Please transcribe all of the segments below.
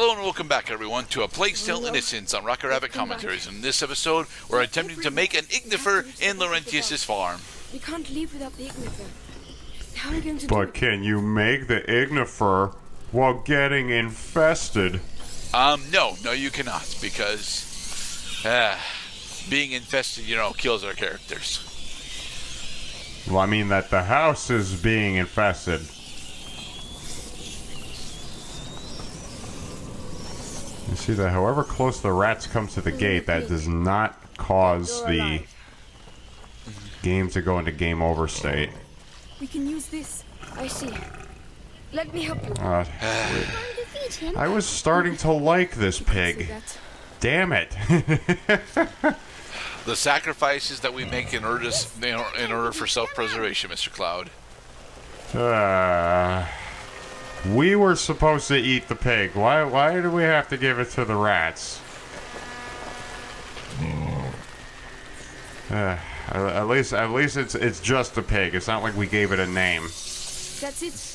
Hello and welcome back, everyone, to A Plague's Tale Innocence on Rocket Rabbit Commentaries. In this episode, we're attempting to make an ignifer in Lucretious farm. We can't leave without the ignifer. How are we going to do it? But can you make the ignifer while getting infested? No, you cannot, because being infested, kills our characters. Well, I mean that the house is being infested. You see that however close the rats come to the gate, that does not cause the game to go into game over state. We can use this. I see. Let me help you. I was starting to like this pig. Damn it. The sacrifices that we make in order for self-preservation, Mr. Cloud. We were supposed to eat the pig. Why do we have to give it to the rats? At least it's just a pig. It's not like we gave it a name. That's it.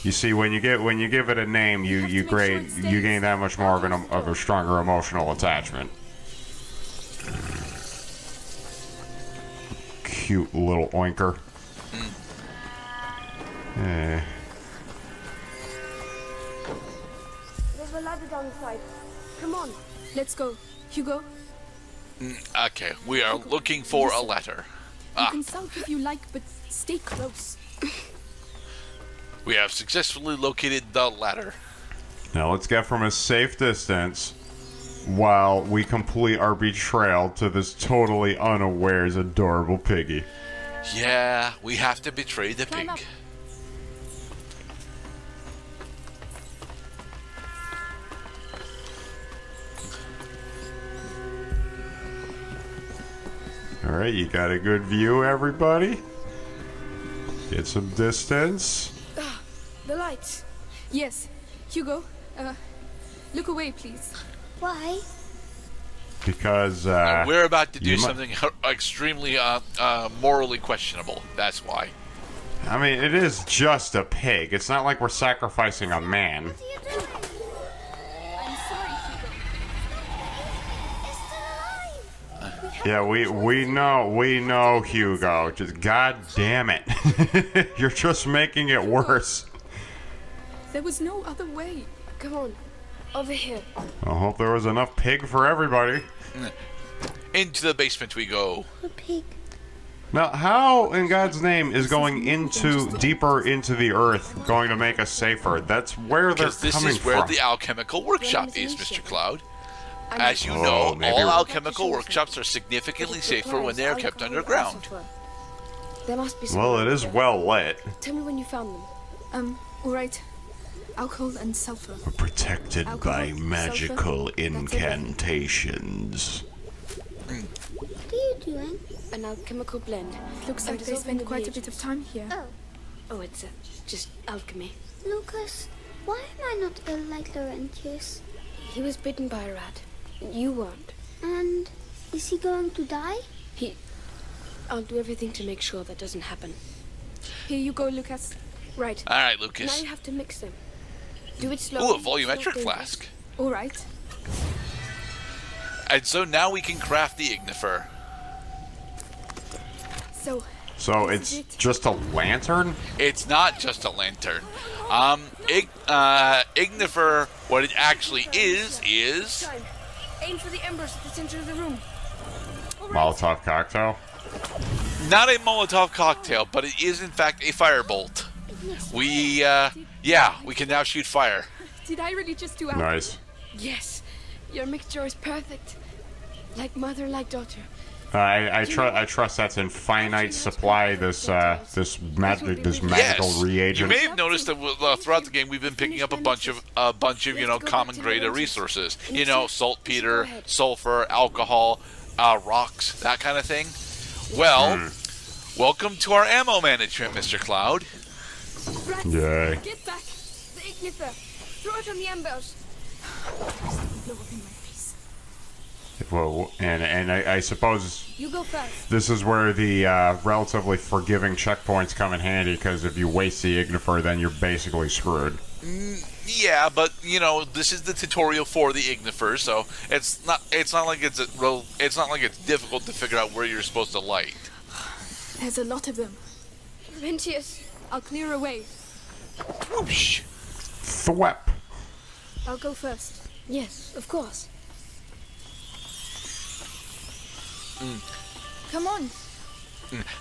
You see, when you give it a name, you gain that much more of a stronger emotional attachment. Cute little oinker. There's a ladder down the side. Come on. Let's go. Hugo? Okay, we are looking for a ladder. You can south if you like, but stay close. We have successfully located the ladder. Now let's get from a safe distance while we complete our betrayal to this totally unawares adorable piggy. Yeah, we have to betray the Climb pig. up. Alright, you got a good view, everybody? Get some distance. The lights. Yes. Hugo, look away, please. Why? Because, we're about to do something extremely morally questionable. That's why. I mean, it is just a pig. It's not like we're sacrificing a man. What are you doing? I'm sorry, Hugo. It's still alive. Yeah, we know, Hugo. Just god damn it. You're just making it worse. There was no other way. Come on. Over here. I hope there was enough pig for everybody. Into the basement we go. A pig. Now, how in God's name is going deeper into the earth going to make us safer? That's where they're Because this coming is where from. the alchemical workshop is, Mr. Cloud. As you Oh, know, maybe all we're- alchemical workshops are significantly safer when they are kept underground. There must be some. Well, it is well lit. Tell me when you found them. All right. Alcohol and sulfur. We're protected Alcohol, by magical sulfur, incantations. What are you doing? An alchemical blend. Looks like they spend quite a bit of time here. Oh, it's just alchemy. Lucas, why am I not ill like Laurentius? He was bitten by a rat. You weren't. And is he going to die? I'll do everything to make sure that doesn't happen. Here you go, Lucas. Right. All right, Now Lucas. you have to mix them. Do it slowly. Ooh, a volumetric flask. All right. And so now we can craft the ignifer. So, So it's just a lantern? It's not just a lantern. Ignifer, what it actually is Time. Aim for the embers at the center of the room. Molotov cocktail? not a Molotov cocktail, but it is in fact a firebolt. We can now shoot fire. did I really just do Nice. Yes. Your mixture is perfect. Like mother, like daughter. I trust that's in finite supply. This magical reagent. You may have noticed that throughout the game we've been picking up a bunch of common grade resources. Saltpeter, sulfur, alcohol, rocks, that kind of thing. Well, welcome to our ammo management, Mr. Cloud. Yay. Get back. The ignifer. Throw it on the embers. Blow up in my face. Well, and I suppose You go first. this is where the relatively forgiving checkpoints come in handy, because if you waste the ignifer, then you're basically screwed. Yeah, but you know, this is the tutorial for the Ignifer, so it's not like it's not like it's difficult to figure out where you're supposed to light. There's a lot of them. Laurentius, I'll clear a way. Whoosh. Thwep. I'll go first. yes, of course. Come on.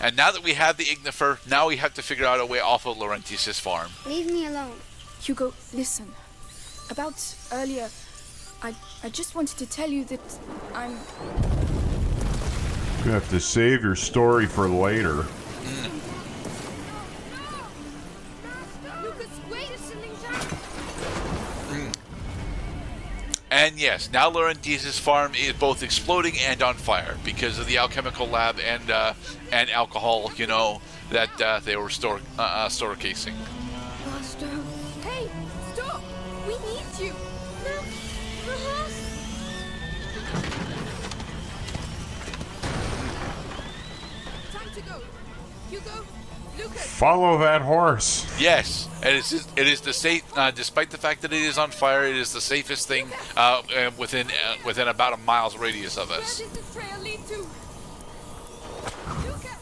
And now that we have the Ignifer, now we have to figure out a way off of Laurentius' farm. Leave me alone. Hugo, listen. About earlier, I just wanted to tell you that I'm... You have to save your story for later. Lucas, wait! And yes, now Laurentius' farm is both exploding and on fire because of the alchemical lab and alcohol, you know, that they were store casing. Master. Hey, stop! We need you! No! The horse! Time to go. Hugo, Lucas. Follow that horse. Yes, and it is the safe. Despite the fact that it is on fire, it is the safest thing within about a mile's radius of Where us. does the trail lead to? Lucas,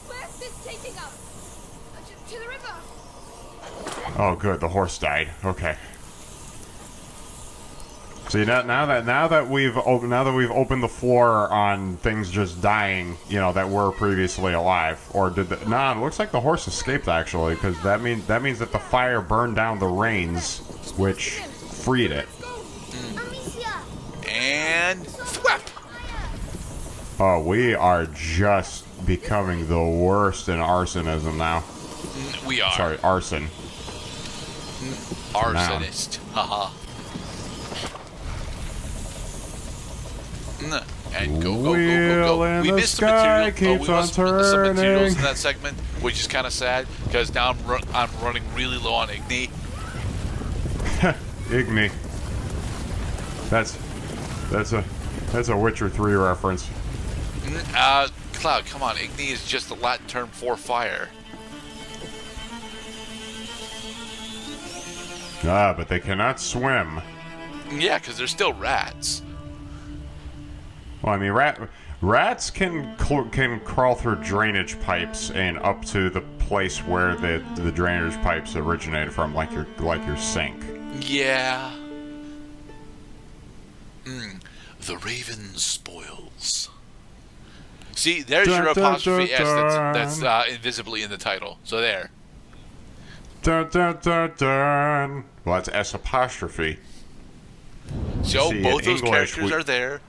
where's this taking us? To the river. Oh, good. The horse died. Okay. See, now that we've opened the floor on things just dying, you know, that were previously alive, or did it looks like the horse escaped actually, because that means that the fire burned down the reins, which freed it. Emicia! And thwap. Oh, we are just becoming the worst in arsonism now. We are Sorry, arson. arsonist. Haha. And go. Wheel in We the missed the sky material. keeps We on missed some materials turning. in that segment, which is kind of sad because now I'm running really low on Igni. Igni. That's a Witcher 3 reference. Cloud, come on. Igni is just the Latin term for fire. Ah, but they cannot swim. Yeah, because they're still rats. Well, I mean, rats can crawl through drainage pipes and up to the place where the drainage pipes originated from, like your sink. Yeah. The raven spoils. See, there's Dun, your dun, apostrophe dun, S that's invisibly in the title. So there. Dun dun dun dun. Well, that's S apostrophe. So See, both in those English, characters are there.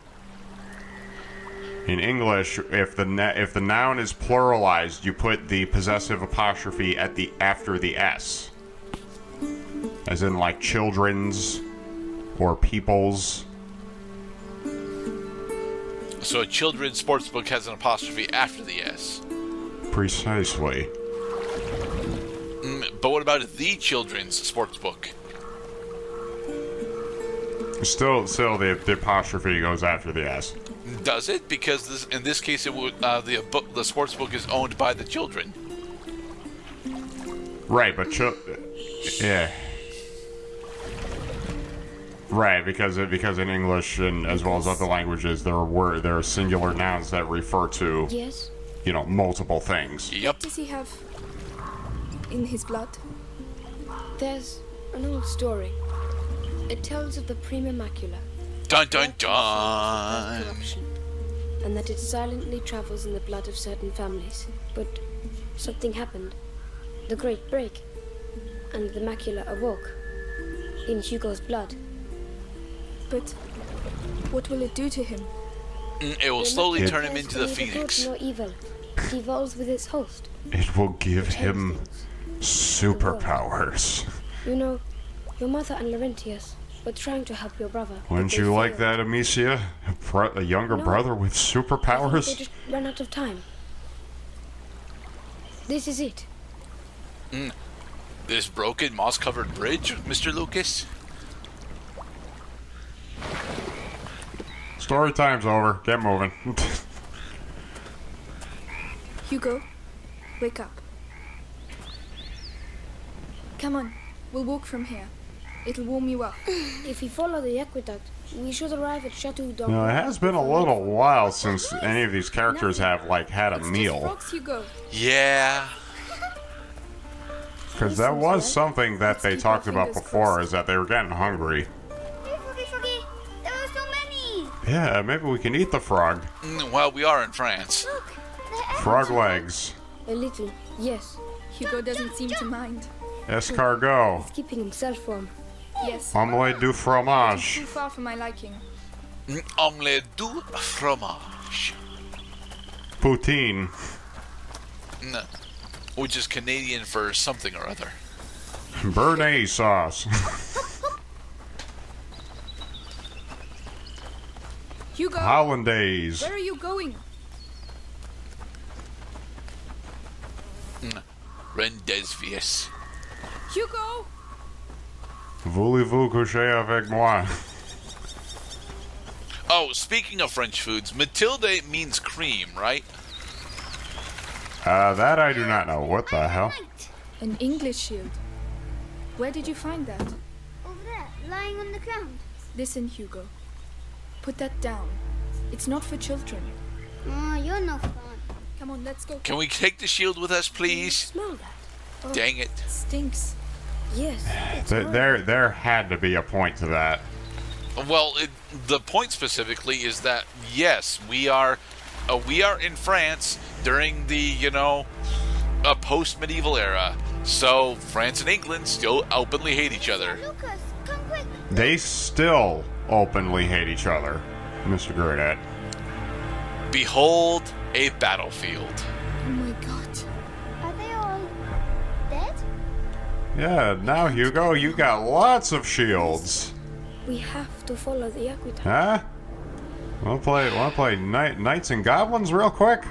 In English, if the noun is pluralized, you put the possessive apostrophe after the S, as in like children's or people's. So a children's sports book has an apostrophe after the S. Precisely. But what about the children's sports book? Still, the apostrophe goes after the S. Does it? Because in this case, it would the sports book is owned by the children. Right, but yeah. Right, because in English and as well as other languages, there are singular nouns that refer to Yes? multiple things. Yep. What does he have in his blood? There's an old story. It tells of the prima macula. Dun dun First dun. corruption, and that it silently travels in the blood of certain families. But something happened. The Great Break. And the macula awoke. In Hugo's blood. But what will it do to him? It will The slowly macula turn him cares into for the neither good phoenix. nor evil. It evolves with its host. It will give him superpowers. You know, your mother and Laurentius were trying to help your brother. but Wouldn't they you like failed. that, Emicia? A younger No. brother with I think they superpowers? just ran out of time. This is it. This broken, moss-covered bridge, Mr. Lucas? Story time's over. Get moving. Hugo, wake up. Come on, we'll walk from here. It'll warm you up. If we follow the aqueduct, we should arrive at Chateau d'Or. It has been a little while since any of these characters have like had a It's just meal, frogs, Hugo. Yeah. because that was something that they talked about before, is that they were getting hungry. Hey, Froggy, there are so many. Yeah, maybe we can eat the frog. Well, we are in France. Look, they're Frog legs. A little, yes. Hugo doesn't seem to mind. Escargot. He's keeping himself warm. Yes. Omelette du fromage. Too far for my liking. Omelette du fromage. Poutine. Which is Canadian for something or other. Béarnaise sauce. Hugo, Hollandaise. where are you going? Rendezvous. Hugo! Voulez-vous coucher avec moi? Oh, speaking of French foods, Mathilde means cream, right? That I do not know. What the hell? An English shield. Where did you find that? over there, lying on the ground. Listen, Hugo. Put that down. It's not for children. Oh, you're no fun. Come on, let's go. Can we take the shield with us, please? Smell that? Oh, Dang it. Stinks. yes. It's mine. There had to be a point to that. Well, the point specifically is that, yes, we are in France during the, post-medieval era. So, France and England still openly hate each other. Lucas, come quick. They still openly hate each other, Mr. Grenette. Behold a battlefield. Oh my god. Are they all dead? Yeah, now Hugo, you got lots of shields. We have to follow the aqueduct. Huh? Wanna play Knights and Goblins real quick?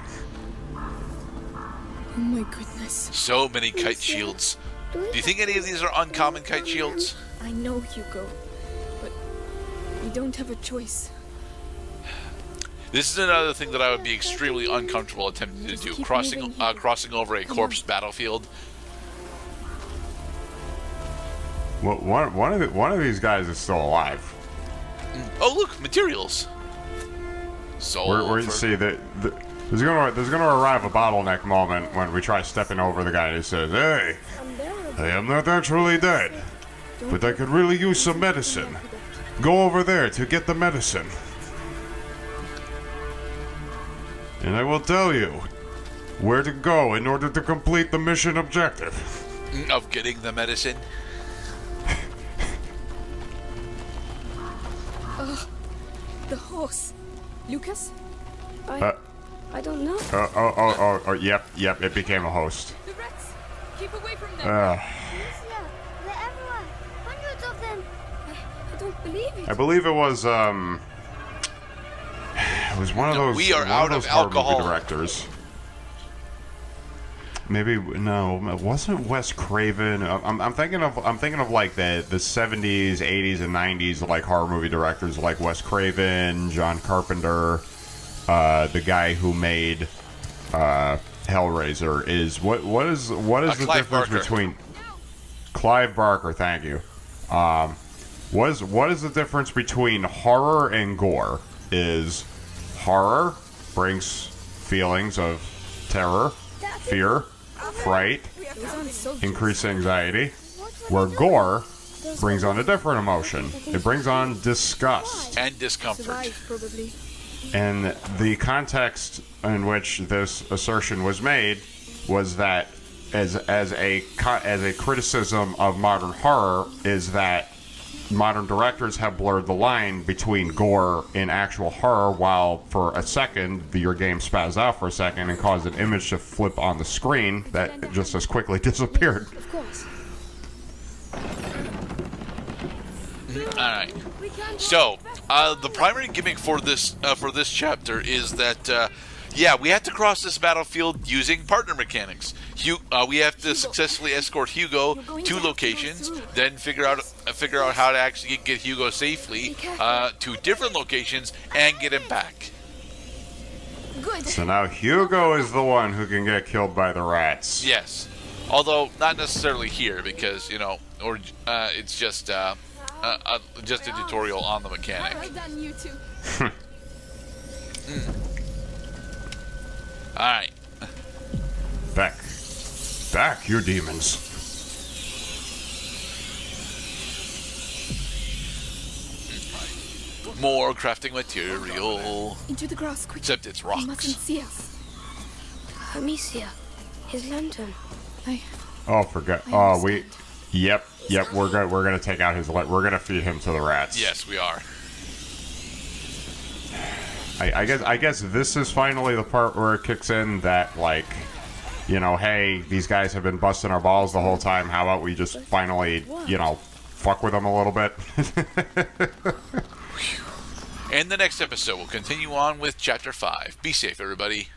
Oh my goodness. So many kite shields. Do you think any of these are uncommon kite shields? I know, Hugo. But we don't have a choice. This is another thing that I would be extremely uncomfortable attempting to do. keep Crossing moving, Hugo. crossing over a Come corpse on. battlefield. Well, one of these guys is still alive. Oh, look, materials. We're see that there's gonna arrive a bottleneck moment when we try stepping over the guy who says, "Hey, I am not actually dead, but I could really use some medicine. Go over there to get the medicine, and I will tell you where to go in order to complete the mission objective." Of getting the medicine. The horse. Lucas? I don't know. Yep, it became a host. The rats! Keep away from them! Emicia, they're everywhere. Hundreds of them. I don't believe it. I believe it was one of No, those. we are one out those of horror movie alcohol. directors. Maybe no, it wasn't Wes Craven. I'm thinking of like the 70s, 80s, and 90s like horror movie directors like Wes Craven, John Carpenter, the guy who made Hellraiser. What is the Clive difference Barker. between Clive Barker? Thank you. What is the difference between horror and gore? Is horror brings feelings of terror, fear, fright, increased anxiety, where gore brings on a different emotion. It brings on disgust. And discomfort. Survive, probably. And the context in which this assertion was made was that as a criticism of modern horror is that modern directors have blurred the line between gore and actual horror, while for a second your game spazzed out for a second and caused an image to flip on the screen that just as quickly disappeared. Of course. Alright. So, the primary gimmick for this chapter is that, we have to cross this battlefield using partner mechanics. We have to successfully escort Hugo to locations, then figure out how to actually get Hugo safely to different locations and get him back. Good. So now Hugo is the one who can get killed by the rats. Yes. Although, not necessarily here, because, or it's just a tutorial on the mechanic. Well done, you two. All right. Back, you demons. More crafting material. Into the grass, quick. Except it's He mustn't rocks. see us. Amicia, his lantern. Oh, forget. I Oh, we. understand. Yep. We're gonna take out his. We're gonna feed him to the rats. Yes, we are. I guess this is finally the part where it kicks in that, like, you know, hey, these guys have been busting our balls the whole time. How about we just finally, you know, fuck with them a little bit? And the next episode will continue on with Chapter 5. Be safe, everybody.